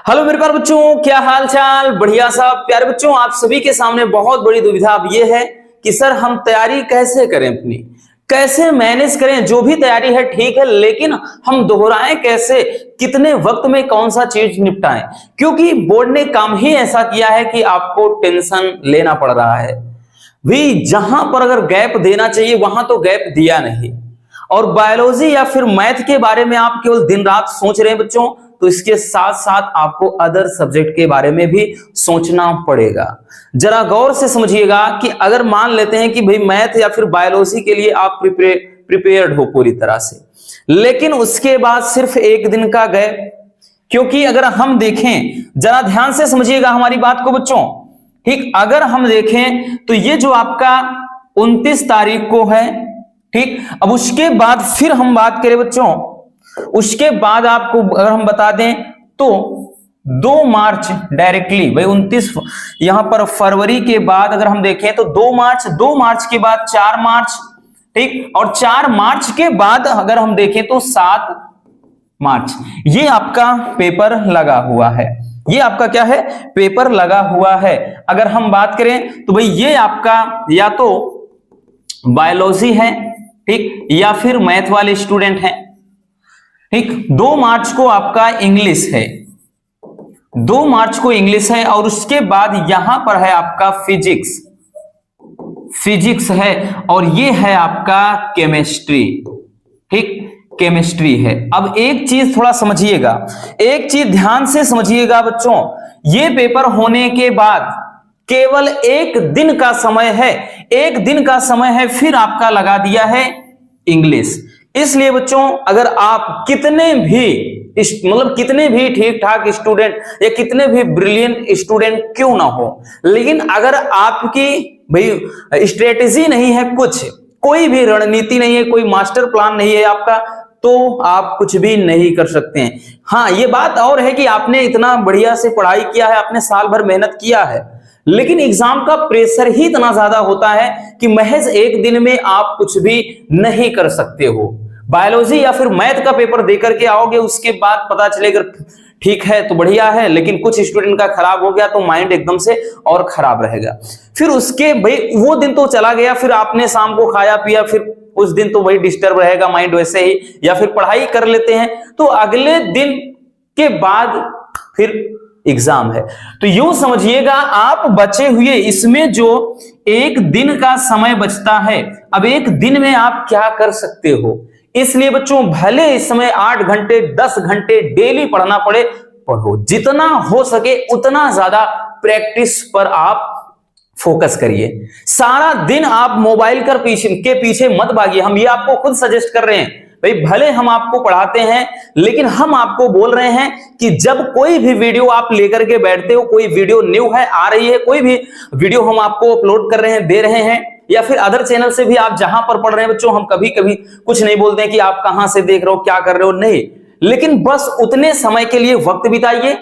Hello मेरे प्यारे बच्चों, क्या हाल चाल। बढ़िया साहब। प्यारे बच्चों, आप सभी के सामने बहुत बड़ी दुविधा अब ये है कि सर हम तैयारी कैसे करें, अपनी कैसे मैनेज करें। जो भी तैयारी है ठीक है, लेकिन हम दोहराएं कैसे, कितने वक्त में कौन सा चीज निपटाएं। क्योंकि बोर्ड ने काम ही ऐसा किया है कि आपको टेंशन लेना पड़ रहा है। भी जहां पर अगर गैप देना चाहिए वहां तो गैप दिया नहीं, और बायोलॉजी या फिर मैथ के बारे में आप केवल दिन रात सोच रहे हैं बच्चों, तो इसके साथ साथ आपको अदर सब्जेक्ट के बारे में भी सोचना पड़ेगा। जरा गौर से समझिएगा कि अगर मान लेते हैं कि भाई मैथ या फिर बायोलॉजी के लिए आप प्रिपेयर्ड हो पूरी तरह से, लेकिन उसके बाद सिर्फ एक दिन का गैप। क्योंकि अगर हम देखें, जरा ध्यान से समझिएगा हमारी बात को बच्चों, ठीक। अगर हम देखें तो ये जो आपका 29 तारीख को है, ठीक। अब उसके बाद फिर हम बात करें बच्चों, उसके बाद आपको अगर हम बता दें तो 2 मार्च डायरेक्टली, भाई 29 यहां पर फरवरी के बाद अगर हम देखें तो 2 मार्च के बाद 4 मार्च, ठीक। और 4 मार्च के बाद अगर हम देखें तो 7 मार्च, ये आपका पेपर लगा हुआ है। ये आपका क्या है, पेपर लगा हुआ है। अगर हम बात करें तो भाई ये आपका या तो बायोलॉजी है, ठीक, या फिर मैथ वाले स्टूडेंट हैं, ठीक। 2 मार्च को आपका इंग्लिश है, 2 मार्च को इंग्लिश है, और उसके बाद यहां पर है आपका फिजिक्स है, और ये है आपका केमिस्ट्री, ठीक, केमिस्ट्री है। अब एक चीज थोड़ा समझिएगा, एक चीज ध्यान से समझिएगा बच्चों, ये पेपर होने के बाद केवल एक दिन का समय है, एक दिन का समय है, फिर आपका लगा दिया है इंग्लिश। इसलिए बच्चों, अगर आप कितने भी ठीक ठाक स्टूडेंट या कितने भी ब्रिलियंट स्टूडेंट क्यों ना हो, लेकिन अगर आपकी भाई स्ट्रेटेजी नहीं है, कोई भी रणनीति नहीं है, कोई मास्टर प्लान नहीं है आपका, तो आप कुछ भी नहीं कर सकते हैं। हाँ, ये बात और है कि आपने इतना बढ़िया से पढ़ाई किया है, आपने साल भर मेहनत किया है, लेकिन एग्जाम का प्रेशर ही इतना ज्यादा होता है कि महज एक दिन में आप कुछ भी नहीं कर सकते हो। बायोलॉजी या फिर मैथ का पेपर देकर के आओगे, उसके बाद पता चलेगा ठीक है तो बढ़िया है, लेकिन कुछ स्टूडेंट का खराब हो गया तो माइंड एकदम से और खराब रहेगा। फिर उसके भाई वो दिन तो चला गया, फिर आपने शाम को खाया पिया, फिर उस दिन तो वही डिस्टर्ब रहेगा माइंड वैसे ही, या फिर पढ़ाई कर लेते हैं तो अगले दिन के बाद फिर एग्जाम है। तो यूं समझिएगा, आप बचे हुए इसमें जो एक दिन का समय बचता है, अब एक दिन में आप क्या कर सकते हो। इसलिए बच्चों, भले इस समय 8 घंटे 10 घंटे डेली पढ़ना पड़े, पढ़ो, जितना हो सके उतना ज्यादा प्रैक्टिस पर आप फोकस करिए। सारा दिन आप मोबाइल के पीछे मत भागिए। हम ये आपको खुद सजेस्ट कर रहे हैं, भाई भले हम आपको पढ़ाते हैं, लेकिन हम आपको बोल रहे हैं कि जब कोई भी वीडियो आप लेकर के बैठते हो, कोई वीडियो न्यू है आ रही है, कोई भी वीडियो हम आपको अपलोड कर रहे हैं, दे रहे हैं, या फिर अदर चैनल से भी आप जहां पर पढ़ रहे हैं बच्चों, हम कभी कभी कुछ नहीं बोलते हैं कि आप कहां से देख रहे हो, क्या कर रहे हो, नहीं, लेकिन बस उतने समय के लिए वक्त बिताइए,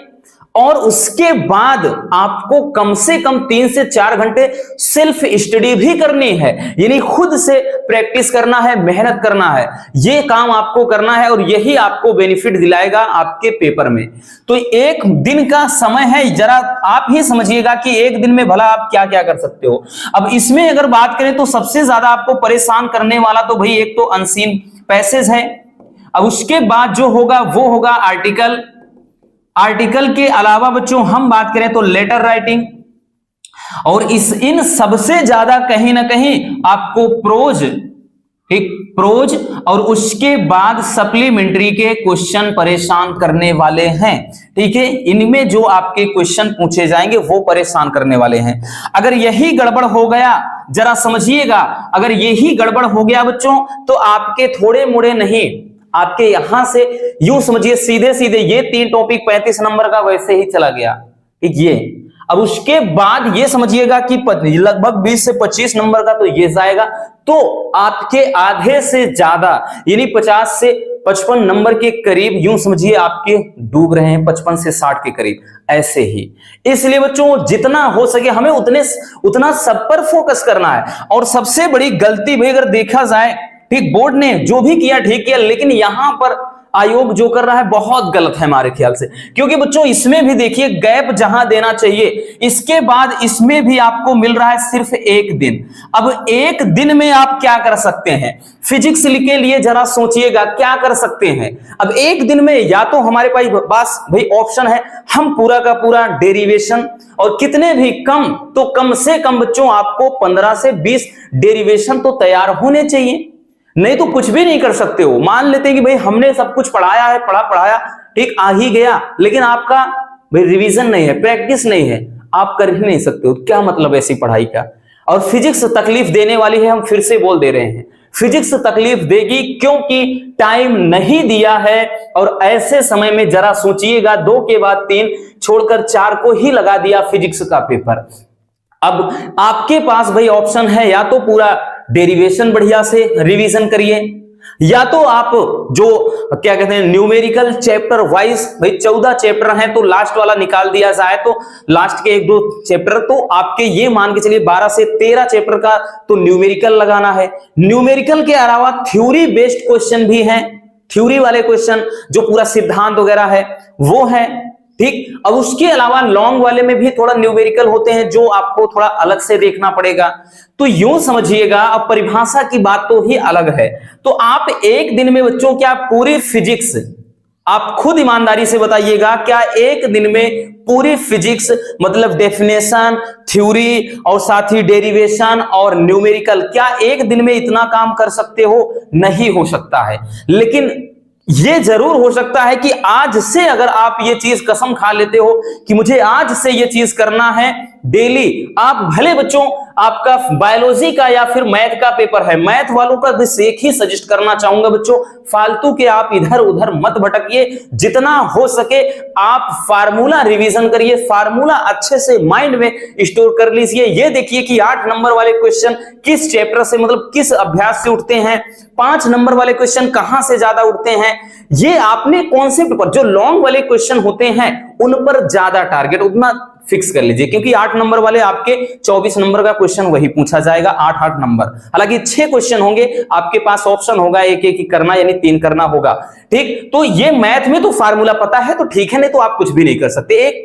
और उसके बाद आपको कम से कम 3 से 4 घंटे सेल्फ स्टडी भी करनी है, यानी खुद से प्रैक्टिस करना है, मेहनत करना है, ये काम आपको करना है, और यही आपको बेनिफिट दिलाएगा आपके पेपर में। तो एक दिन का समय है, जरा आप ही समझिएगा कि एक दिन में भला आप क्या क्या कर सकते हो। अब इसमें अगर बात करें तो सबसे ज्यादा आपको परेशान करने वाला तो भाई एक तो अनसीन पैसेज है, अब उसके बाद जो होगा वो होगा आर्टिकल के अलावा बच्चों हम बात करें तो लेटर राइटिंग, और इन सबसे ज्यादा कहीं ना कहीं आपको प्रोज, ठीक, प्रोज, और उसके बाद सप्लीमेंट्री के क्वेश्चन परेशान करने वाले हैं, ठीक है। इनमें जो आपके क्वेश्चन पूछे जाएंगे वो परेशान करने वाले हैं। अगर यही गड़बड़ हो गया, जरा समझिएगा, अगर यही गड़बड़ हो गया बच्चों, तो आपके थोड़े मोड़े नहीं, आपके यहां से यूं समझिए सीधे सीधे ये 3 टॉपिक 35 नंबर का वैसे ही चला गया, ठीक। ये अब उसके बाद ये समझिएगा कि लगभग 20 से 25 नंबर का तो ये जाएगा, तो आपके आधे से ज्यादा यानी 50 से 55 नंबर के करीब यूं समझिए आपके डूब रहे हैं, 55 से 60 के करीब ऐसे ही। इसलिए बच्चों, जितना हो सके हमें उतना सब पर फोकस करना है। और सबसे बड़ी गलती भी अगर देखा जाए, ठीक, बोर्ड ने जो भी किया ठीक किया, लेकिन यहां पर आयोग जो कर रहा है बहुत गलत है हमारे ख्याल से, क्योंकि बच्चों इसमें भी देखिए गैप जहां देना चाहिए, इसके बाद इसमें भी आपको मिल रहा है सिर्फ एक दिन। अब एक दिन में आप क्या कर सकते हैं, फिजिक्स के लिए जरा सोचिएगा क्या कर सकते हैं। अब एक दिन में या तो हमारे पास भाई ऑप्शन है, हम पूरा का पूरा डेरिवेशन, और कितने भी कम तो कम से कम बच्चों आपको 15 से 20 डेरिवेशन तो तैयार होने चाहिए, नहीं तो कुछ भी नहीं कर सकते हो। मान लेते हैं कि भाई हमने सब कुछ पढ़ाया है, पढ़ाया ठीक आ ही गया, लेकिन आपका भाई रिवीजन नहीं है, प्रैक्टिस नहीं है, आप कर ही नहीं सकते हो, क्या मतलब ऐसी पढ़ाई का। और फिजिक्स तकलीफ देने वाली है, हम फिर से बोल दे रहे हैं, फिजिक्स तकलीफ देगी क्योंकि टाइम नहीं दिया है। और ऐसे समय में जरा सोचिएगा, 2 के बाद 3 छोड़कर 4 को ही लगा दिया फिजिक्स का पेपर। अब आपके पास भाई ऑप्शन है, या तो पूरा डेरिवेशन बढ़िया से रिवीजन करिए, या तो आप जो क्या कहते हैं न्यूमेरिकल चैप्टर वाइज, भाई 14 चैप्टर हैं तो लास्ट वाला निकाल दिया जाए, तो लास्ट के 1-2 चैप्टर तो आपके ये मान के चलिए 12 से 13 चैप्टर का तो न्यूमेरिकल लगाना है। न्यूमेरिकल के अलावा थ्योरी बेस्ड क्वेश्चन भी हैं, थ्योरी वाले क्वेश्चन जो पूरा सिद्धांत वगैरह है वो है, ठीक। अब उसके अलावा लॉन्ग वाले में भी थोड़ा न्यूमेरिकल होते हैं जो आपको थोड़ा अलग से देखना पड़ेगा। तो यूं समझिएगा, अब परिभाषा की बात तो ही अलग है। तो आप एक दिन में बच्चों क्या पूरी फिजिक्स, आप खुद ईमानदारी से बताइएगा, क्या एक दिन में पूरी फिजिक्स मतलब डेफिनेशन, थ्योरी और साथ ही डेरिवेशन और न्यूमेरिकल, क्या एक दिन में इतना काम कर सकते हो? नहीं हो सकता है। लेकिन ये जरूर हो सकता है कि आज से अगर आप ये चीज कसम खा लेते हो कि मुझे आज से ये चीज करना है डेली, आप भले बच्चों आपका बायोलॉजी का या फिर मैथ का पेपर है, मैथ वालों का बस एक ही सजेस्ट करना चाहूंगा बच्चों, फालतू के आप इधर उधर मत भटकिए, जितना हो सके आप फार्मूला रिवीजन करिए, फार्मूला अच्छे से माइंड में स्टोर कर लीजिए। ये देखिए कि 8 नंबर वाले क्वेश्चन किस चैप्टर से मतलब किस अभ्यास से उठते हैं, 5 नंबर वाले क्वेश्चन कहां से ज्यादा उठते हैं, ये आपने कॉन्सेप्ट पर, जो लॉन्ग वाले क्वेश्चन होते हैं उन पर ज्यादा टारगेट उतना फिक्स कर लीजिए, क्योंकि 8 नंबर वाले आपके 24 नंबर का क्वेश्चन वही पूछा जाएगा, 8 नंबर। हालांकि 6 क्वेश्चन होंगे, आपके पास ऑप्शन होगा एक एक करना, यानी 3 करना होगा, ठीक। तो ये मैथ में तो फार्मूला पता है तो ठीक है, नहीं तो आप कुछ भी नहीं कर सकते,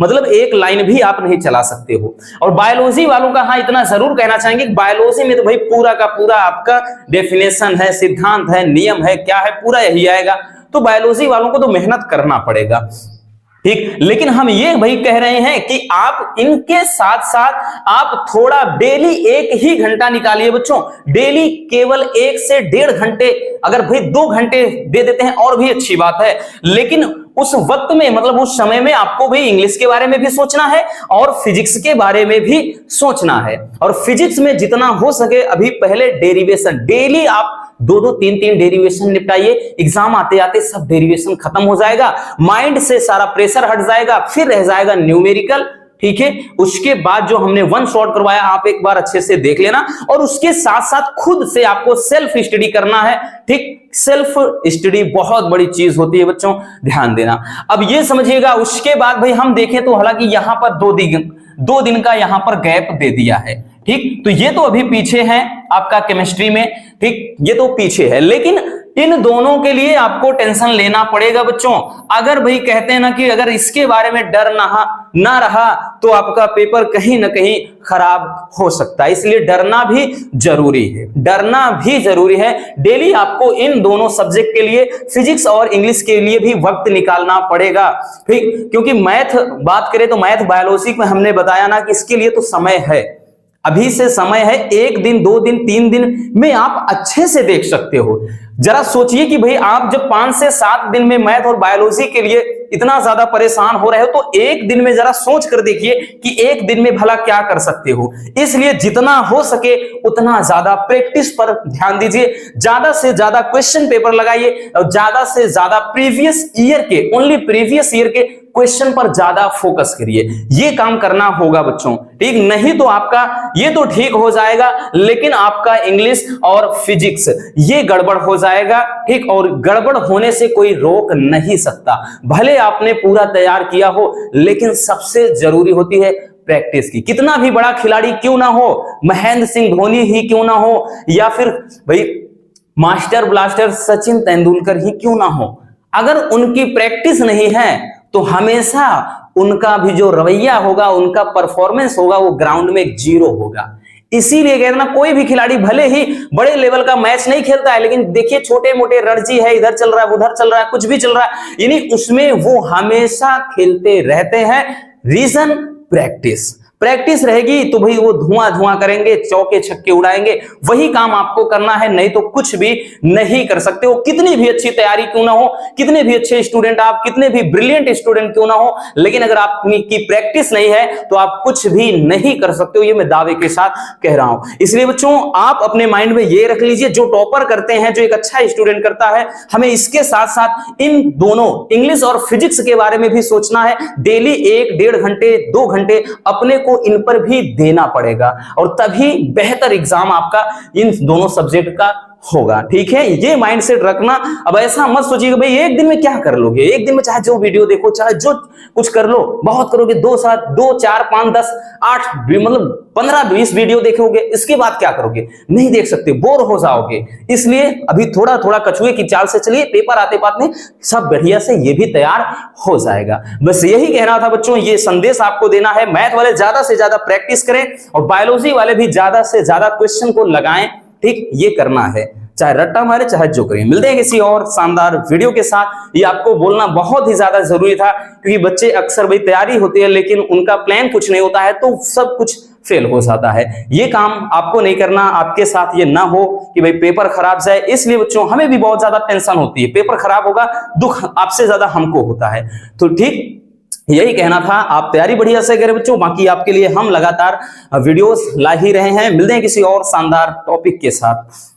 मतलब एक लाइन भी आप नहीं चला सकते हो। और बायोलॉजी वालों का हाँ इतना जरूर कहना चाहेंगे, बायोलॉजी में तो भाई पूरा का पूरा आपका डेफिनेशन है, सिद्धांत है, नियम है, क्या है, पूरा यही आएगा। तो बायोलॉजी वालों को तो मेहनत करना पड़ेगा, ठीक। लेकिन हम ये भाई कह रहे हैं कि आप इनके साथ साथ आप थोड़ा डेली 1 ही घंटा निकालिए बच्चों, डेली केवल 1 से 1.5 घंटे, अगर भाई 2 घंटे दे देते हैं और भी अच्छी बात है, लेकिन उस वक्त में मतलब उस समय में आपको भी इंग्लिश के बारे में भी सोचना है और फिजिक्स के बारे में भी सोचना है। और फिजिक्स में जितना हो सके अभी पहले डेरिवेशन, डेली आप 2-2, 3-3 डेरिवेशन निपटाइए, एग्जाम आते आते सब डेरिवेशन खत्म हो जाएगा, माइंड से सारा प्रेशर हट जाएगा, फिर रह जाएगा न्यूमेरिकल, ठीक है। उसके बाद जो हमने 1 शॉट करवाया आप एक बार अच्छे से देख लेना, और उसके साथ साथ खुद से आपको सेल्फ स्टडी करना है, ठीक। सेल्फ स्टडी बहुत बड़ी चीज होती है बच्चों, ध्यान देना। अब ये समझिएगा, उसके बाद भाई हम देखें तो हालांकि यहां पर 2 दिन का यहां पर गैप दे दिया है, ठीक। तो ये तो अभी पीछे है आपका केमिस्ट्री में, ठीक, ये तो पीछे है, लेकिन इन दोनों के लिए आपको टेंशन लेना पड़ेगा बच्चों। अगर भाई कहते हैं ना कि अगर इसके बारे में डर ना रहा तो आपका पेपर कहीं ना कहीं खराब हो सकता है, इसलिए डरना भी जरूरी है, डरना भी जरूरी है। डेली आपको इन दोनों सब्जेक्ट के लिए, फिजिक्स और इंग्लिश के लिए भी वक्त निकालना पड़ेगा, ठीक। क्योंकि मैथ बात करें तो मैथ बायोलॉजी में हमने बताया ना कि इसके लिए तो समय है, अभी से समय है, 1 दिन 2 दिन 3 दिन में आप अच्छे से देख सकते हो। जरा सोचिए कि भाई आप जब 5 से 7 दिन में मैथ और बायोलॉजी के लिए इतना ज्यादा परेशान हो रहे हो, तो 1 दिन में जरा सोच कर देखिए कि 1 दिन में भला क्या कर सकते हो। इसलिए जितना हो सके उतना ज्यादा प्रैक्टिस पर ध्यान दीजिए, ज्यादा से ज्यादा क्वेश्चन पेपर लगाइए और ज्यादा से ज्यादा प्रीवियस ईयर के, ओनली प्रीवियस ईयर के क्वेश्चन पर ज्यादा फोकस करिए। ये काम करना होगा बच्चों, ठीक। नहीं तो आपका ये तो ठीक हो जाएगा, लेकिन आपका इंग्लिश और फिजिक्स ये गड़बड़ हो जाएगा, ठीक। और गड़बड़ होने से कोई रोक नहीं सकता, भले आपने पूरा तैयार किया हो, लेकिन सबसे जरूरी होती है प्रैक्टिस की। कितना भी बड़ा खिलाड़ी क्यों ना हो, महेंद्र सिंह धोनी ही क्यों ना हो, या फिर भाई मास्टर ब्लास्टर सचिन तेंदुलकर ही क्यों ना हो, अगर उनकी प्रैक्टिस नहीं है तो हमेशा उनका भी जो रवैया होगा, उनका परफॉर्मेंस होगा, वो ग्राउंड में जीरो होगा। इसीलिए कहते ना, कोई भी खिलाड़ी भले ही बड़े लेवल का मैच नहीं खेलता है, लेकिन देखिए छोटे मोटे रणजी है, इधर चल रहा है उधर चल रहा है, कुछ भी चल रहा है, यानी उसमें वो हमेशा खेलते रहते हैं। Reason practice. प्रैक्टिस रहेगी तो भाई वो धुआं धुआं करेंगे, चौके छक्के उड़ाएंगे। वही काम आपको करना है, नहीं तो कुछ भी नहीं कर सकते हो। कितनी भी अच्छी तैयारी क्यों ना हो, कितने भी अच्छे स्टूडेंट आप, कितने भी ब्रिलियंट स्टूडेंट क्यों ना हो, लेकिन अगर आपकी प्रैक्टिस नहीं है तो आप कुछ भी नहीं कर सकते हो। ये मैं दावे के साथ कह रहा हूं। इसलिए बच्चों आप अपने माइंड में ये रख लीजिए, जो टॉपर करते हैं, जो एक अच्छा स्टूडेंट करता है, हमें इसके साथ साथ इन दोनों इंग्लिश और फिजिक्स के बारे में भी सोचना है। डेली 1-1.5 घंटे 2 घंटे अपने को इन पर भी देना पड़ेगा, और तभी बेहतर एग्जाम आपका इन दोनों सब्जेक्ट का होगा। ठीक है, ये माइंडसेट रखना। अब ऐसा मत सोचिएगा भाई एक दिन में क्या कर लोगे, एक दिन में चाहे जो वीडियो देखो, चाहे जो कुछ कर लो, बहुत करोगे 2 4 5 10 8 मतलब 15-20 वीडियो देखोगे, इसके बाद क्या करोगे, नहीं देख सकते, बोर हो जाओगे। इसलिए अभी थोड़ा थोड़ा कछुए की चाल से चलिए, पेपर आते पाते में सब बढ़िया से ये भी तैयार हो जाएगा। बस यही कहना था बच्चों, ये संदेश आपको देना है। मैथ वाले ज्यादा से ज्यादा प्रैक्टिस करें और बायोलॉजी वाले भी ज्यादा से ज्यादा क्वेश्चन को लगाएं। ठीक, ये करना है, चाहे रट्टा मारे चाहे जो करें। मिलते हैं किसी और शानदार वीडियो के साथ। ये आपको बोलना बहुत ही ज्यादा जरूरी था, क्योंकि बच्चे अक्सर भाई तैयारी होती है लेकिन उनका प्लान कुछ नहीं होता है, तो सब कुछ फेल हो जाता है। ये काम आपको नहीं करना, आपके साथ ये ना हो कि भाई पेपर खराब जाए। इसलिए बच्चों हमें भी बहुत ज्यादा टेंशन होती है, पेपर खराब होगा, दुख आपसे ज्यादा हमको होता है। तो ठीक यही कहना था, आप तैयारी बढ़िया से करें बच्चों। बाकी आपके लिए हम लगातार वीडियोस ला ही रहे हैं। मिलते हैं किसी और शानदार टॉपिक के साथ।